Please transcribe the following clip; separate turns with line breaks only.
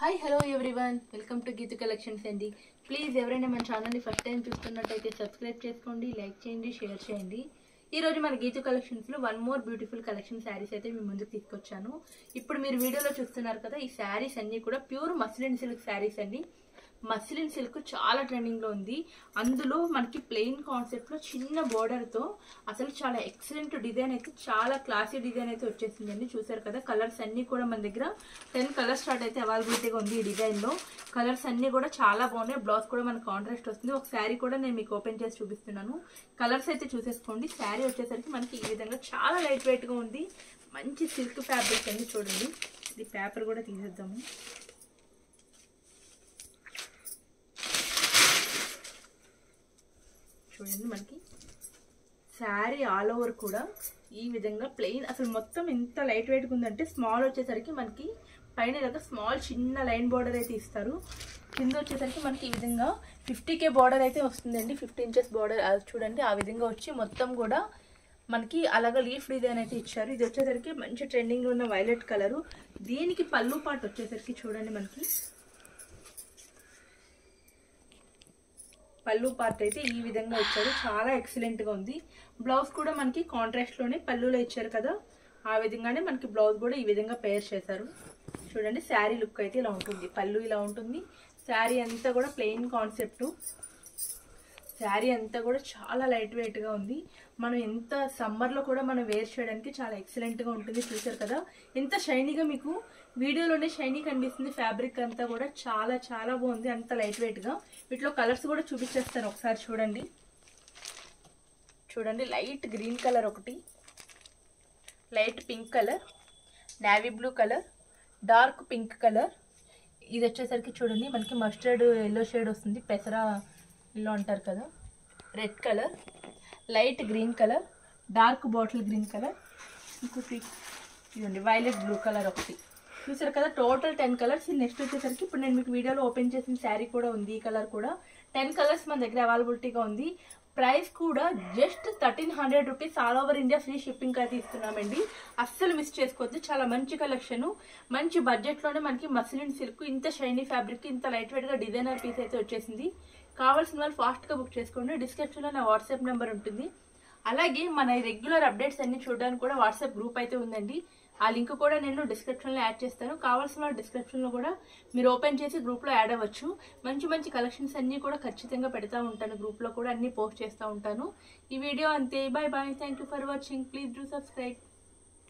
Hi hello everyone, welcome to Geethu collections అండి. Please ఎవరైనా మన ఛానల్ని ఫస్ట్ టైం చూస్తున్నట్టయితే సబ్స్క్రైబ్ చేసుకోండి, లైక్ చేయండి, షేర్ చేయండి. ఈరోజు మన గీతు కలెక్షన్స్లో one more beautiful collection sarees అయితే మీ ముందుకు తీసుకొచ్చాను. ఇప్పుడు మీరు వీడియోలో చూస్తున్నారు కదా, ఈ శారీస్ అన్నీ కూడా ప్యూర్ మస్లిన్ సిల్క్ శారీస్ అండి. మస్లిన్ సిల్క్ చాలా ట్రెండింగ్లో ఉంది. అందులో మనకి ప్లెయిన్ కాన్సెప్ట్లో చిన్న బోర్డర్తో అసలు చాలా ఎక్సలెంట్ డిజైన్ అయితే, చాలా క్లాసీ డిజైన్ అయితే వచ్చేసిందండి. చూసారు కదా, కలర్స్ అన్నీ కూడా మన దగ్గర 10 కలర్స్ స్టార్ట్ అయితే అవైలబిలిటీగా ఉంది. ఈ డిజైన్లో కలర్స్ అన్నీ కూడా చాలా బాగున్నాయి. బ్లౌజ్ కూడా మనకు కాంట్రాస్ట్ వస్తుంది. ఒక శారీ కూడా నేను మీకు ఓపెన్ చేసి చూపిస్తున్నాను. కలర్స్ అయితే చూసేసుకోండి. శారీ వచ్చేసరికి మనకి ఈ విధంగా చాలా లైట్ వెయిట్గా ఉంది. మంచి సిల్క్ ఫ్యాబ్రిక్ అండి. చూడండి, ఇది పేపర్ కూడా తీసేద్దాము. చూడండి, మనకి శారీ ఆల్ ఓవర్ కూడా ఈ విధంగా ప్లెయిన్, అసలు మొత్తం ఎంత లైట్ వెయిట్గా ఉందంటే, స్మాల్ వచ్చేసరికి మనకి పైన ఇలాగా స్మాల్ చిన్న లైన్ బార్డర్ అయితే ఇస్తారు. కింద వచ్చేసరికి మనకి ఈ విధంగా 50K బార్డర్ అయితే వస్తుందండి. 50 ఇంచెస్ బార్డర్ చూడండి, ఆ విధంగా వచ్చి మొత్తం కూడా మనకి అలాగా లీఫ్ డిజైన్ అయితే ఇచ్చారు. ఇది వచ్చేసరికి మంచి ట్రెండింగ్లో ఉన్న వైలెట్ కలరు. దీనికి పళ్ళు పాటు వచ్చేసరికి చూడండి, మనకి పళ్ళు పార్ట్ అయితే ఈ విధంగా ఇచ్చారు. చాలా ఎక్సలెంట్గా ఉంది. బ్లౌజ్ కూడా మనకి కాంట్రాస్ట్లోనే పళ్ళులో ఇచ్చారు కదా, ఆ విధంగానే మనకి బ్లౌజ్ కూడా ఈ విధంగా పేర్ చేశారు. చూడండి, శారీ లుక్ అయితే ఇలా ఉంటుంది. పళ్ళు ఇలా ఉంటుంది. శారీ అంతా కూడా ప్లెయిన్ కాన్సెప్ట్. శారీ అంతా కూడా చాలా లైట్ వెయిట్గా ఉంది. మనం ఎంత సమ్మర్లో కూడా మనం వేర్ చేయడానికి చాలా ఎక్సలెంట్గా ఉంటుంది. చూసారు కదా, ఎంత షైనీగా, మీకు వీడియోలోనే షైనీ కనిపిస్తుంది. ఫ్యాబ్రిక్ అంతా కూడా చాలా చాలా బాగుంది. అంత లైట్ వెయిట్గా. వీటిలో కలర్స్ కూడా చూపించేస్తాను, ఒకసారి చూడండి. చూడండి, లైట్ గ్రీన్ కలర్ ఒకటి, light pink colour, navy blue colour, dark pink colour. ఇది వచ్చేసరికి చూడండి, మనకి మస్టర్డ్ ఎల్లో షేడ్ వస్తుంది, పెసరా ఎల్లో అంటారు కదా, red colour, light green colour, dark bottle green colour, ఇంకొకటి ఇదండి వైలెట్ బ్లూ కలర్ ఒకటి. చూసారు కదా, టోటల్ 10 కలర్స్. నెక్స్ట్ వచ్చేసరికి ఇప్పుడు నేను మీకు వీడియోలో ఓపెన్ చేసిన శారీ కూడా ఉంది. ఈ కలర్ కూడా 10 కలర్స్ మన దగ్గర అవైలబిలిటీగా ఉంది. ప్రైస్ కూడా just 1300 rupees. All over India free shipping అయితే ఇస్తున్నామండి. అస్సలు మిస్ చేసుకోవద్దు. చాలా మంచి కలెక్షన్, మంచి బడ్జెట్లోనే మనకి మస్లిన్ సిల్క్, ఇంత షైనీ ఫ్యాబ్రిక్, ఇంత లైట్ వెయిట్గా డిజైనర్ పీస్ అయితే వచ్చేసింది. కావాల్సిన వాళ్ళు ఫాస్ట్గా బుక్ చేసుకోండి. డిస్క్రిప్షన్లో నా వాట్సాప్ నెంబర్ ఉంటుంది. అలాగే మన రెగ్యులర్ అప్డేట్స్ అన్ని చూడడానికి కూడా వాట్సాప్ గ్రూప్ అయితే ఉందండి. ఆ లింక్ కూడా నేను డిస్క్రిప్షన్లో యాడ్ చేస్తాను. కావాల్సిన వాళ్ళు డిస్క్రిప్షన్లో కూడా మీరు ఓపెన్ చేసి గ్రూప్లో యాడ్ అవ్వచ్చు. మంచి మంచి కలెక్షన్స్ అన్నీ కూడా ఖచ్చితంగా పెడతా ఉంటాను. గ్రూప్లో కూడా అన్నీ పోస్ట్ చేస్తూ ఉంటాను. ఈ వీడియో అంతే. Bye bye. Thank you for watching. Please do subscribe.